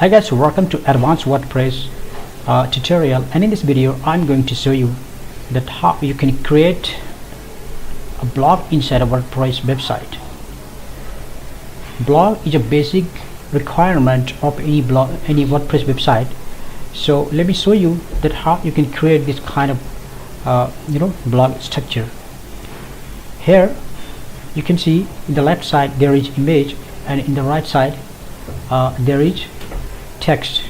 Hi guys, welcome to advanced WordPress tutorial, and in this video I'm going to show you that how you can create a blog inside a WordPress website. Blog is a basic requirement of any WordPress website. So let me show you that how you can create this kind of blog structure. Here you can see in the left side there is image, and in the right side there is text.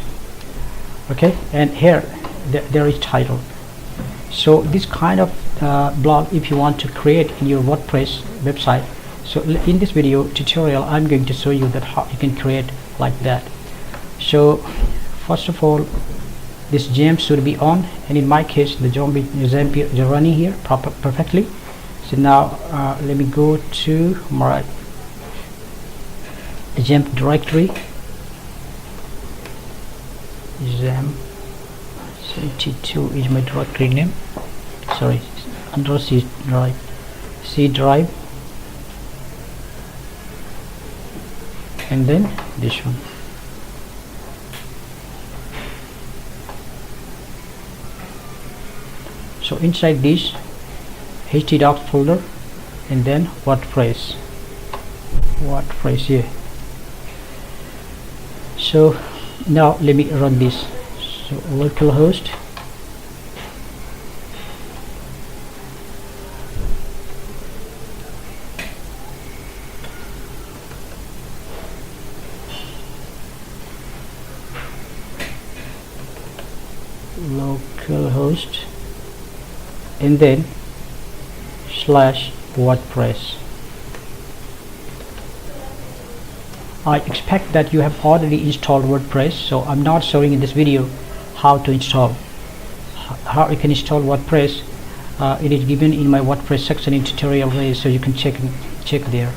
Okay, and here there is title. So this kind of blog, if you want to create in your WordPress website, so in this video tutorial I'm going to show you that how you can create like that. So first of all, this gem should be on, and in my case the gem is running here perfectly. So now let me go to my gem directory. Gem 72 is my directory name. Sorry, under C drive, and then this one. So inside this htdocs folder, and then WordPress here. So now let me run this. So localhost and then /WordPress. I expect that you have already installed WordPress, so I'm not showing in this video how to install, how you can install WordPress. It is given in my WordPress section in tutorial way, so you can check there.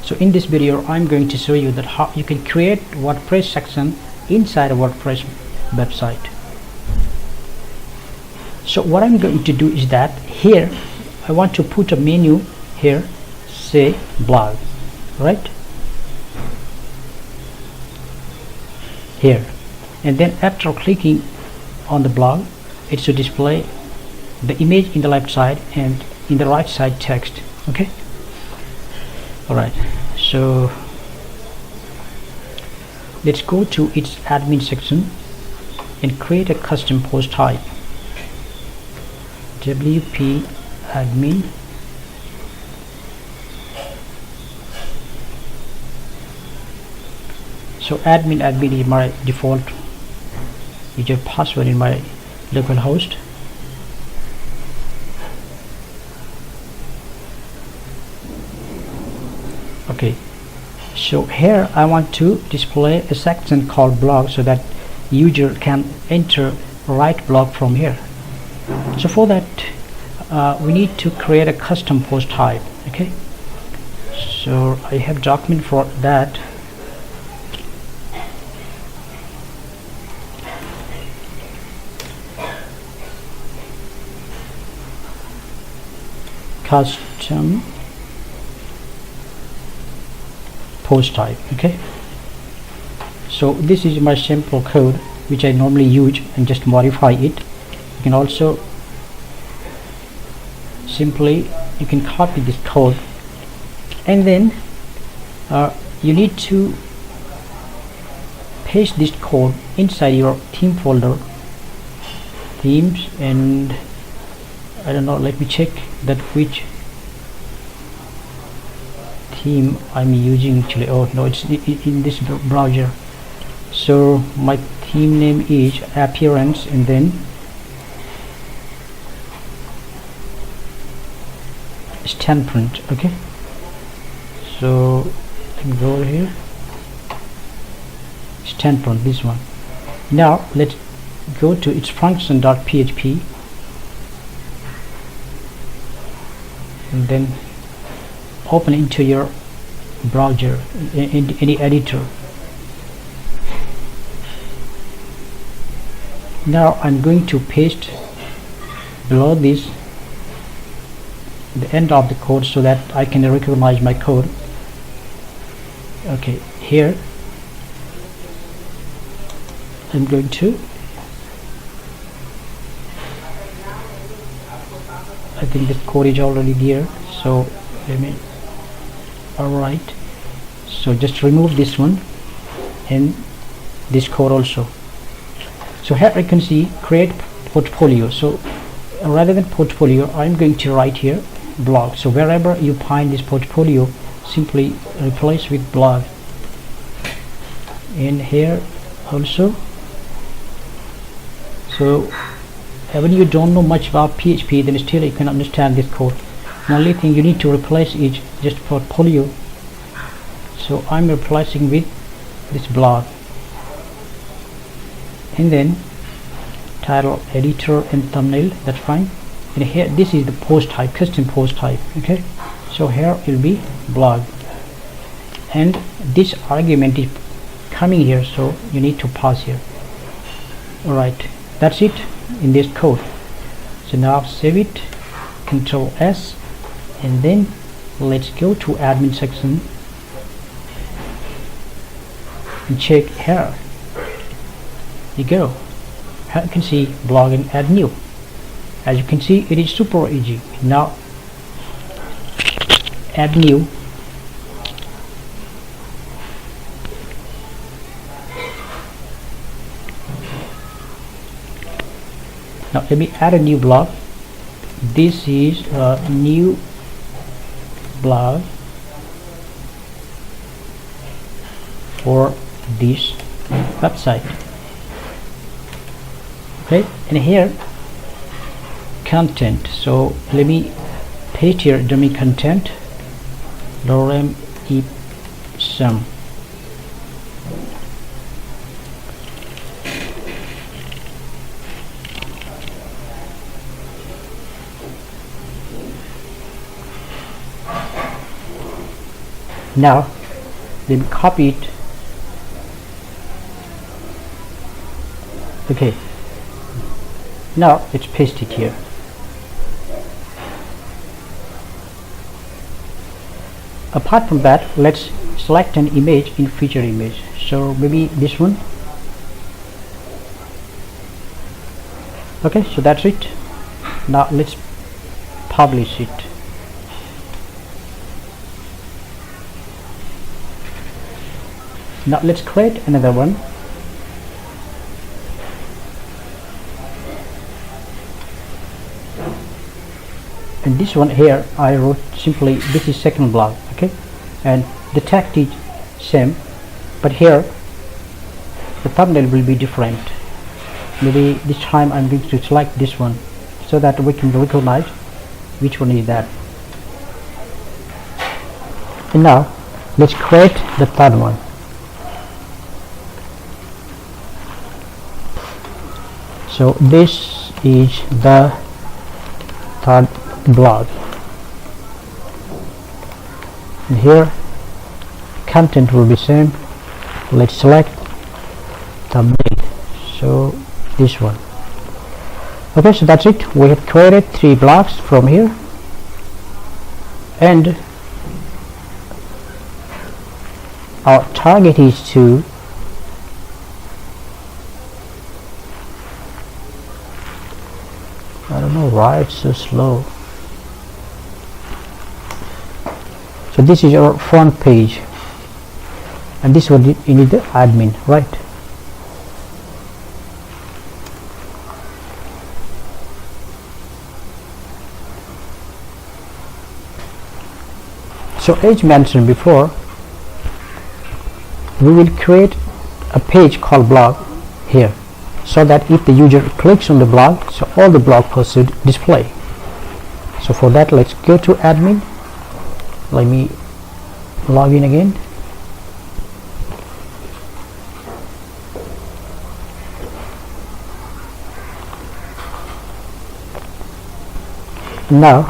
So in this video I'm going to show you that how you can create WordPress section inside a WordPress website. So what I'm going to do is that here I want to put a menu here, say blog, right here, and then after clicking on the blog, it should display the image in the left side and in the right side text. Okay, alright, so let's go to its admin section and create a custom post type. WP admin, so admin is my default user password in my localhost. Okay, so here I want to display a section called blog so that user can enter write blog from here. So for that we need to create a custom post type. Okay, so I have document for that. Custom post type. Okay, so this is my simple code which I normally use, and just modify it. You can also simply copy this code, and then you need to paste this code inside your theme folder, themes, and I don't know, let me check that which theme I'm using actually. Oh no, it's in this browser. So my theme name is appearance, and then print. Okay, so let me go over here, print, this one. Now let's go to its function.php, and then open into your browser in any editor. Now I'm going to paste below this the end of the code so that I can recognize my code. Okay, here I'm going to, I think the code is already there, so let me, alright, so just remove this one and this code also. So here I can see create portfolio. So rather than portfolio, I'm going to write here blog. So wherever you find this portfolio, simply replace with blog. And here also, so when you don't know much about PHP, then still you can understand this code. The only thing you need to replace is just portfolio. So I'm replacing with this blog, and then title, editor, and thumbnail. That's fine. And here this is the post type, custom post type. Okay, so here will be blog, and this argument is coming here, so you need to pass here. Alright, that's it in this code. So now save it, Control S, and then let's go to admin section and check here. You go. Here you can see blog and add new. As you can see, it is super easy. Now add new. Now let me add a new blog. This is a new blog for this website. Okay, and here content. So let me paste here dummy content lorem ipsum. Now let me copy it. Okay, now let's paste it here. Apart from that, let's select an image in feature image. So maybe this one. Okay, so that's it. Now let's publish it. Now let's create another one. And this one here I wrote simply this is second blog. Okay, and the text is same, but here the thumbnail will be different. Maybe this time I'm going to select this one so that we can recognize which one is that. And now let's create the third one. So this is the third blog, and here content will be same. Let's select thumbnail, so this one. Okay, so that's it. We have created 3 blogs from here, and our target is to I don't know why it's so slow. So this is our front page, and this one you need the admin, right? So as mentioned before, we will create a page called blog here, so that if the user clicks on the blog, so all the blog posts should display. So for that, let's go to admin. Let me log in again. Now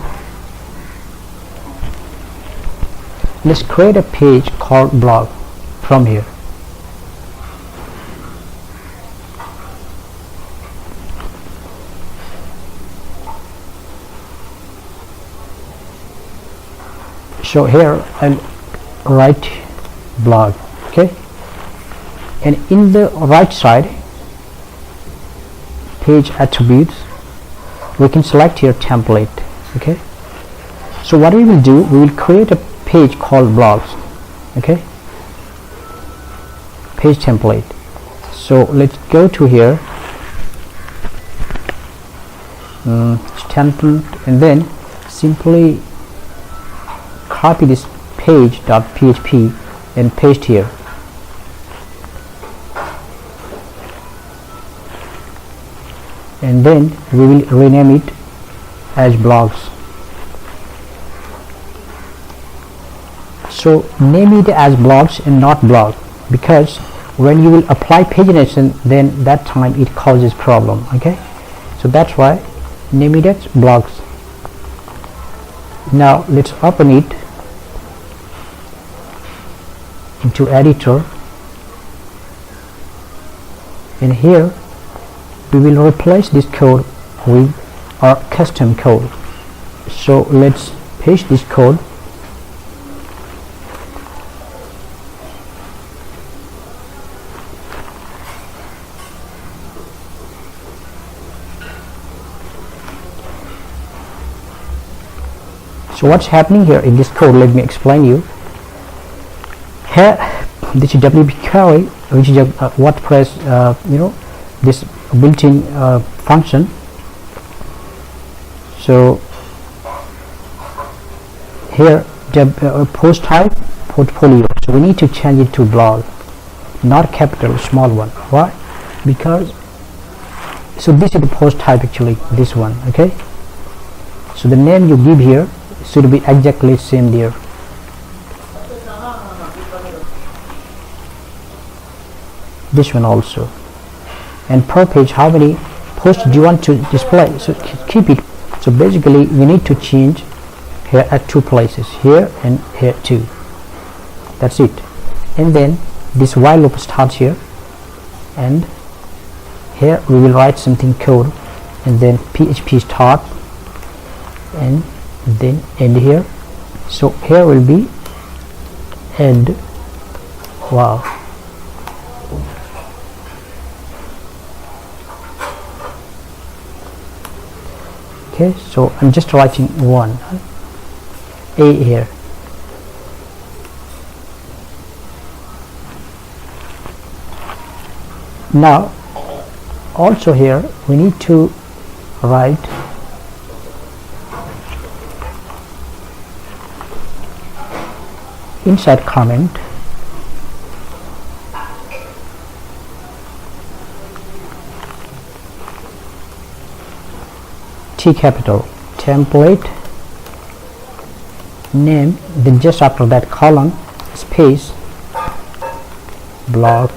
let's create a page called blog from here. So here I'll write blog. Okay, and in the right side page attributes, we can select here template. Okay, so what we will do, we will create a page called blogs. Okay, page template. So let's go to here, template, and then simply copy this page.php and paste here. And then we will rename it as blogs. So name it as blogs and not blog, because when you will apply pagination, then that time it causes problem. Okay, so that's why name it as blogs. Now let's open it into editor, and here we will replace this code with our custom code. So let's paste this code. So what's happening here in this code, let me explain you. Here this is WP query, which is a WordPress this built-in function. So here the post type portfolio, so we need to change it to blog, not capital, small one. Why? Because so this is the post type, actually this one. Okay, so the name you give here should be exactly same there. This one also. And per page, how many posts do you want to display? So keep it. So basically we need to change here at 2 places, here and here too. That's it. And then this while loop starts here, and here we will write something code, and then PHP start, and then end here. So here will be end. Wow. Okay, so I'm just writing one A here. Now also here we need to write inside comment T capital template name, then just after that colon space blog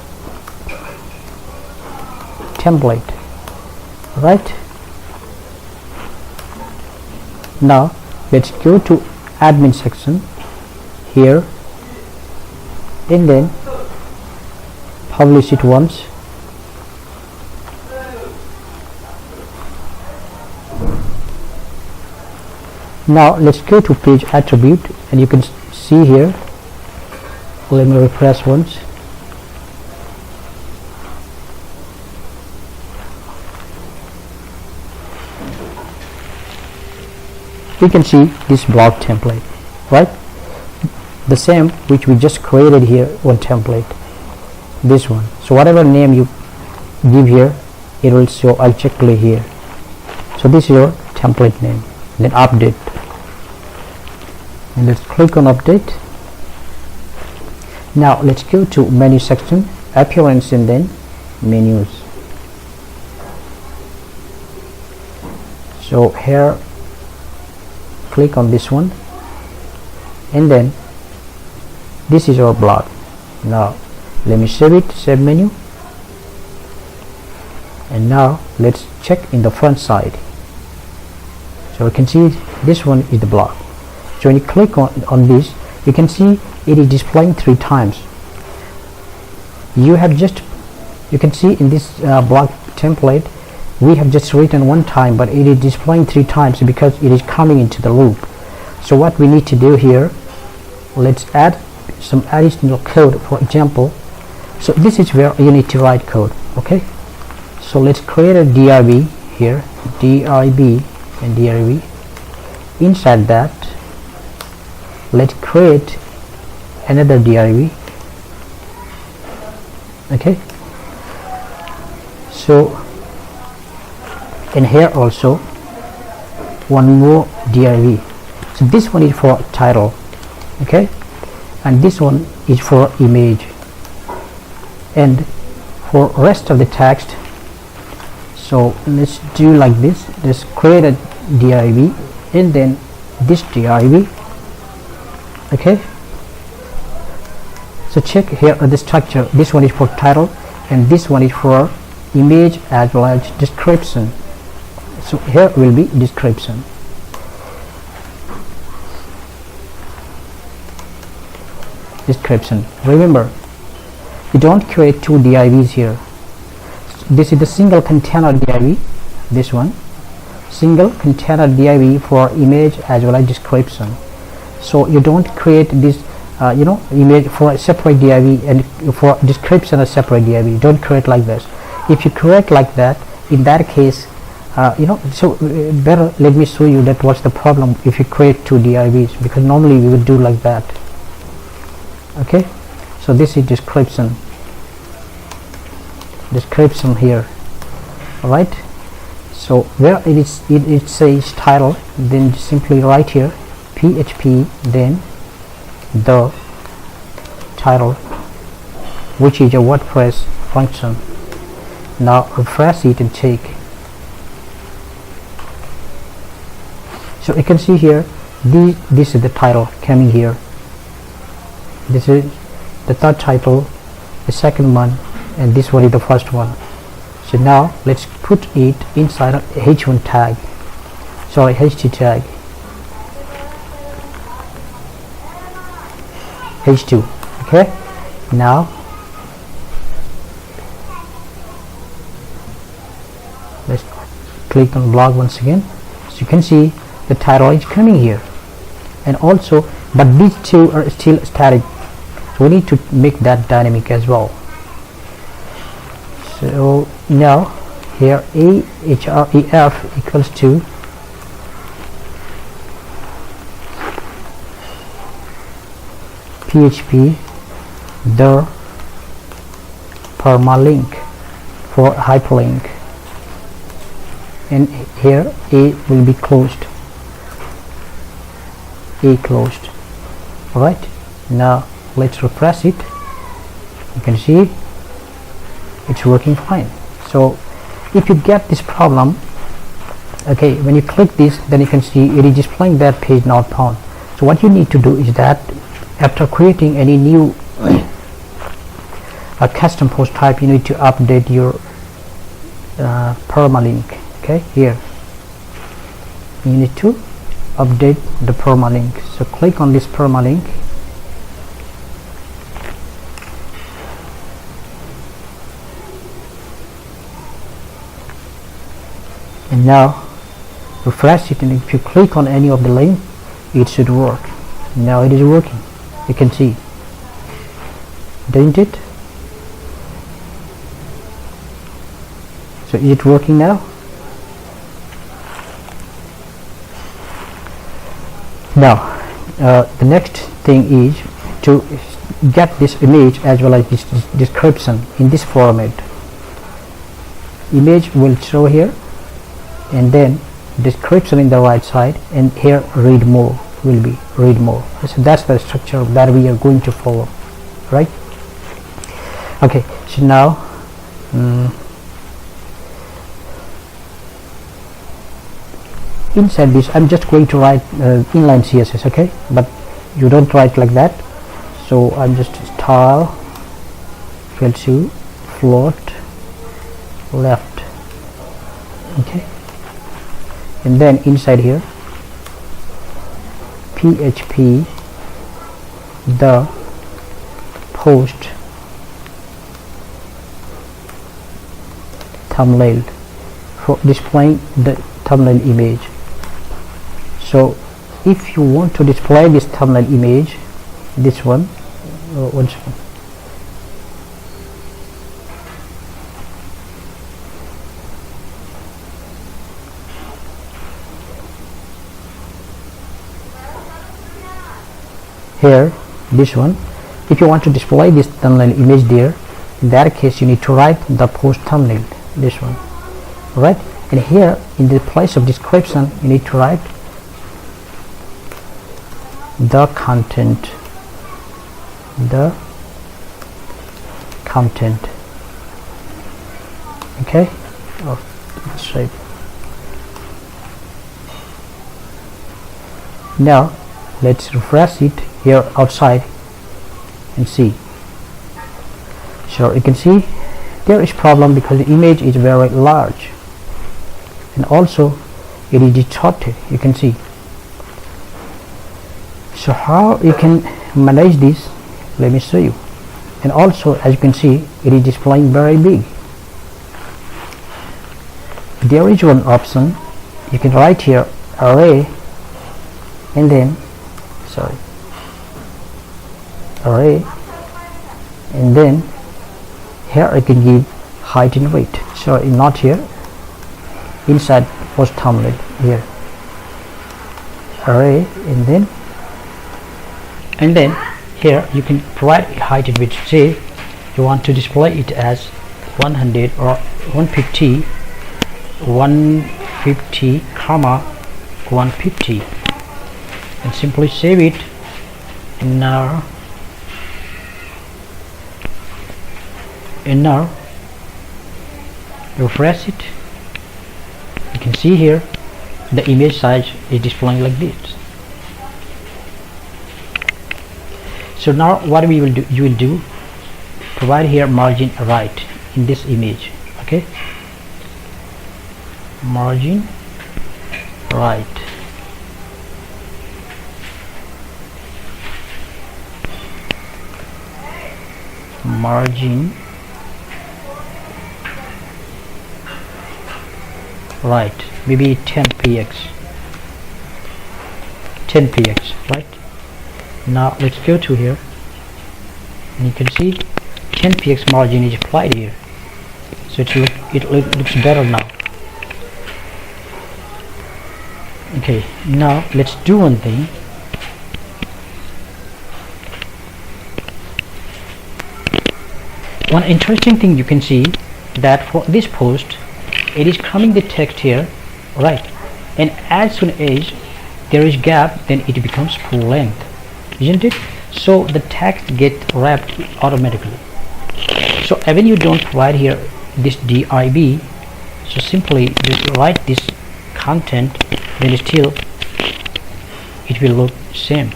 template. Right, now let's go to admin section here, and then publish it once. Now let's go to page attribute, and you can see here, let me refresh once. You can see this blog template, right? The same which we just created here, one template, this one. So whatever name you give here, it will show exactly here. So this is your template name. Then update, and let's click on update. Now let's go to menu section, appearance, and then menus. So here click on this one, and then this is our blog. Now let me save it, save menu, and now let's check in the front side. So you can see this one is the blog. So when you click on this, you can see it is displaying 3 times. You can see in this blog template we have just written 1 time, but it is displaying 3 times because it is coming into the loop. So what we need to do here, let's add some additional code. For example, so this is where you need to write code. Okay, So let's create a div here, div and div. Inside that, let's create another div. Okay, so in here also one more div. So this one is for title, okay, and this one is for image, and for rest of the text, so let's do like this. Let's create a div and then this div. Okay, so check here the structure. This one is for title and this one is for image as well as description. So here will be description. Remember, you don't create two divs here. This is the single container div, this one single container div for image as well as description. So you don't create this image for a separate div and for description a separate div. Don't create like this. If you create like that, in that case better let me show you that what's the problem if you create two divs, because normally we would do like that. Okay, so this is description here. All right, so where it says title, then simply write here php then the title, which is a WordPress function. Now refresh it and check. So you can see here this is the title coming here. This is the third title, the second one, and this one is the first one. So now let's put it inside a h1 tag, sorry, ht tag, h2. Okay, now let's click on blog once again. So you can see the title is coming here, and also but these two are still static, so we need to make that dynamic as well. So now here ahref equals to php the permalink for hyperlink, and here a will be closed, closed. All right, now let's refresh it. You can see it's working fine. So if you get this problem, okay, when you click this, then you can see it is displaying that page not found. So what you need to do is that after creating any new a custom post type, you need to update your permalink. Okay, here you need to update the permalink. So click on this permalink, and now refresh it, and if you click on any of the link, it should work. Now it is working, you can see, didn't it? So is it working now? Now the next thing is to get this image as well as this description in this format. Image will show here, and then description in the right side, and here read more will be read more. So that's the structure that we are going to follow, right? Okay, so now inside this I'm just going to write inline CSS, okay, but you don't write like that. So I'm just style equal to float left, okay, and then inside here php the post thumbnail for displaying the thumbnail image. So if you want to display this thumbnail image, this one, one second. here, this one. If you want to display this thumbnail image there, in that case you need to write the post thumbnail, this one, right? And here in the place of description you need to write the content, okay. Oh, that's right. Now let's refresh it here outside and see. So you can see there is problem because the image is very large and also it is distorted, you can see. So how you can manage this, let me show you. And also, as you can see, it is displaying very big. There is one option, you can write here array and then array, and then here I can give height and weight. So not here, inside post thumbnail here, array, and then here you can provide height and weight. Say you want to display it as 100 or 150 comma 150, and simply save it. And now refresh it. You can see here the image size is displaying like this. So now what we will do, you will do, provide here margin right in this image, okay, margin right, margin right, maybe 10 px, right? Now let's go to here and you can see 10 px margin is applied here, so it looks better now. Okay, now let's do one thing. One interesting thing you can see that for this post it is coming the text here, right? And as soon as there is gap, then it becomes full length, isn't it? So the text get wrapped automatically. So even you don't provide here this div, so simply just write this content, then still it will look same.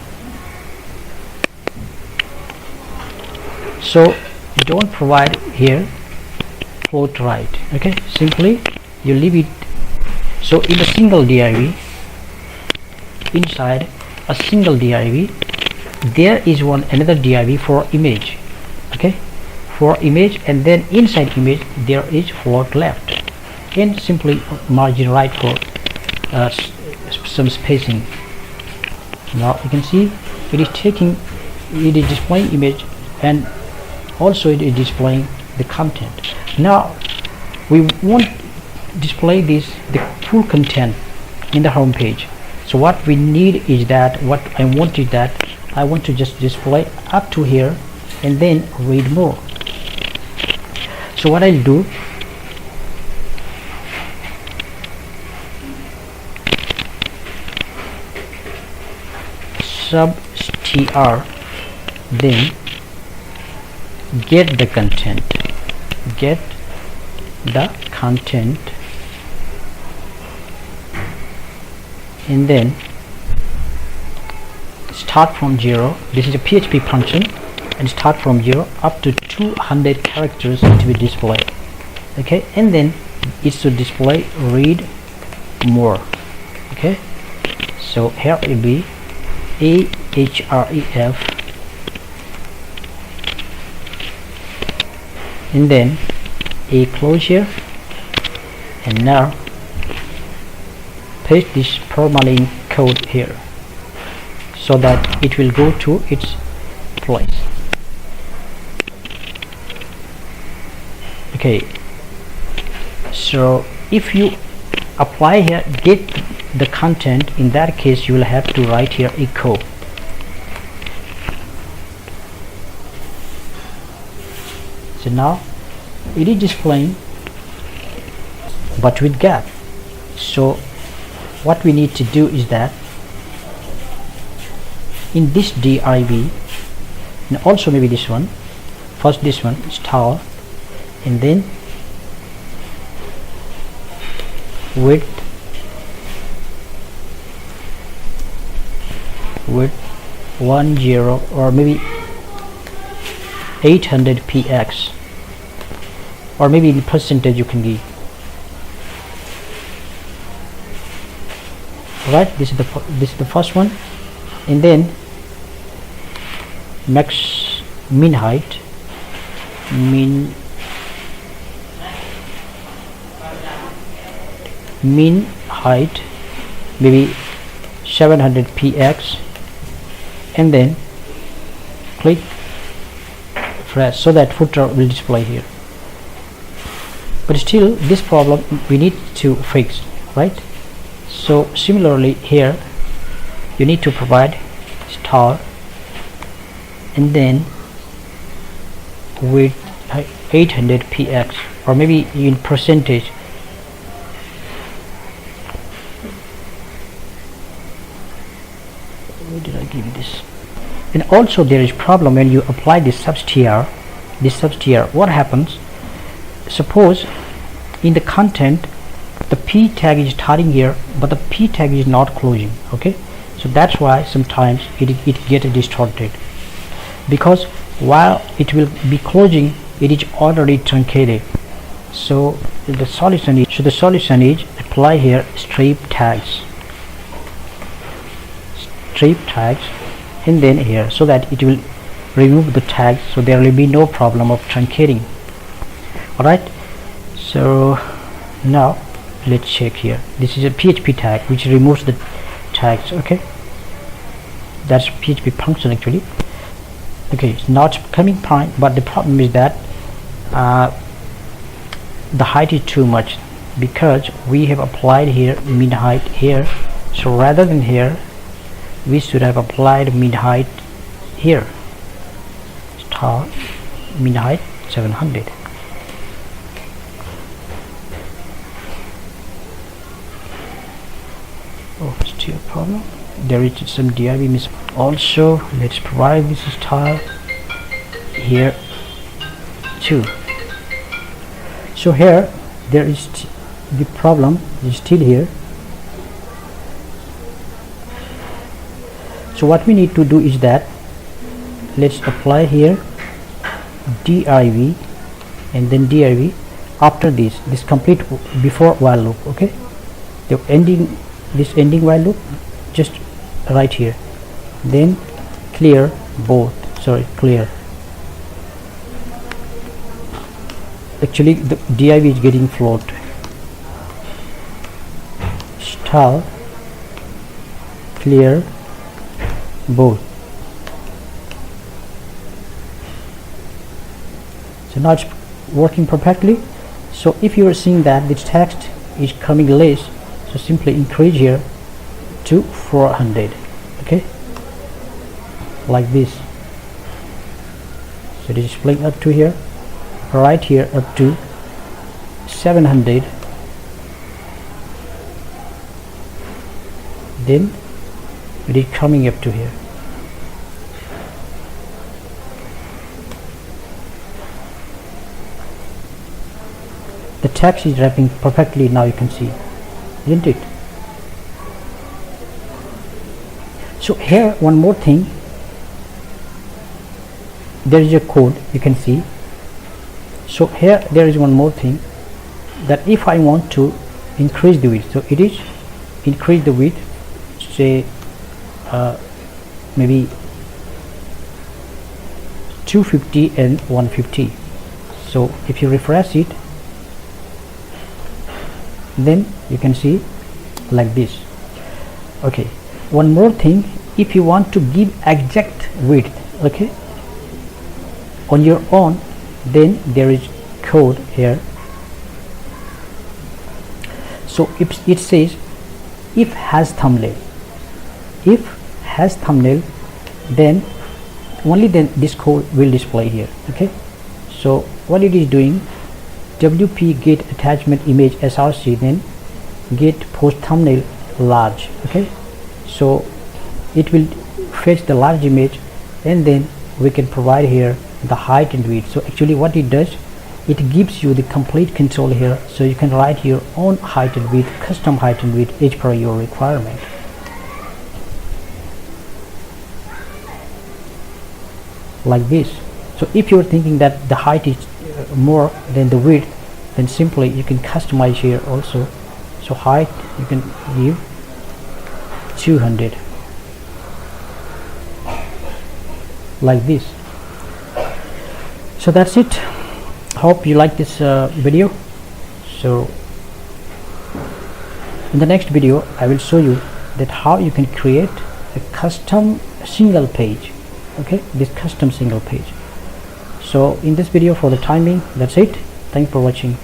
So don't provide here float right, okay, simply you leave it. So in a single div, inside a single div there is another div for image, okay, for image, and then inside image there is float left, and simply margin right for some spacing. Now you can see it is displaying image and also it is displaying the content. Now we won't display the full content in the home page. So what we need is that, what I want is that I want to just display up to here and then read more. So what I'll do, sub str, then get the content, and then start from 0. This is a PHP function, and start from 0 up to 200 characters to be displayed, okay, and then it should display read more, okay. So here it will be ahref, and then a closure, and now paste this permalink code here so that it will go to its place. Okay, so if you apply here get the content, in that case you will have to write here echo, So now it is displaying but with gap. So what we need to do is that in this div, and also maybe this one, first this one style, and then width 10 or maybe 800 px, or maybe in percentage you can give. Right, this is the first one, and then max min height, min height maybe 700 px, and then click refresh so that footer will display here. But still this problem we need to fix, right? So similarly here you need to provide star and then with 800 px, or maybe in percentage. Where did I give you this? And also there is problem when you apply this substr. What happens? Suppose in the content the p tag is starting here but the p tag is not closing. Okay, so that's why sometimes it gets distorted, because while it will be closing it is already truncated. So the solution is apply here strip tags, and then here, so that it will remove the tags, so there will be no problem of truncating. Alright, so now let's check here. This is a PHP tag which removes the tags. Okay, that's PHP function actually. Okay, it's not coming fine, but the problem is that the height is too much, because we have applied here min height here. So rather than here we should have applied min height here, star min height 700. Oh, still a problem. There is some div miss. Also let's provide this style here too. So here there is the problem is still here. So what we need to do is that let's apply here div and then div after this complete before while loop. Okay, the ending, this ending while loop just right here, then clear both, sorry, clear. Actually the div is getting float, style clear both. So now it's working perfectly. So if you are seeing that this text is coming less, so simply increase here to 400. Okay, like this. So it is displaying up to here, right here up to 700, then it is coming up to here. The text is wrapping perfectly now, you can see, isn't it? So here one more thing, there is a code you can see. So here there is one more thing, that if I want to increase the width, so it is increase the width, say maybe 250 and 150. So if you refresh it, then you can see like this. Okay, one more thing, if you want to give exact width, okay, on your own, then there is code here. So if it says if has thumbnail, then only then this code will display here. Okay, So what it is doing, WP get attachment image src, then get post thumbnail large. Okay, so it will fetch the large image, and then we can provide here the height and width. So actually what it does, it gives you the complete control here, so you can write your own height and width, custom height and width as per your requirement. Like this. So if you're thinking that the height is more than the width, then simply you can customize here also. So height you can give 200, like this. So that's it. Hope you like this video. So in the next video I will show you that how you can create a custom single page. Okay, this custom single page. So in this video, for the time being, that's it. Thanks for watching.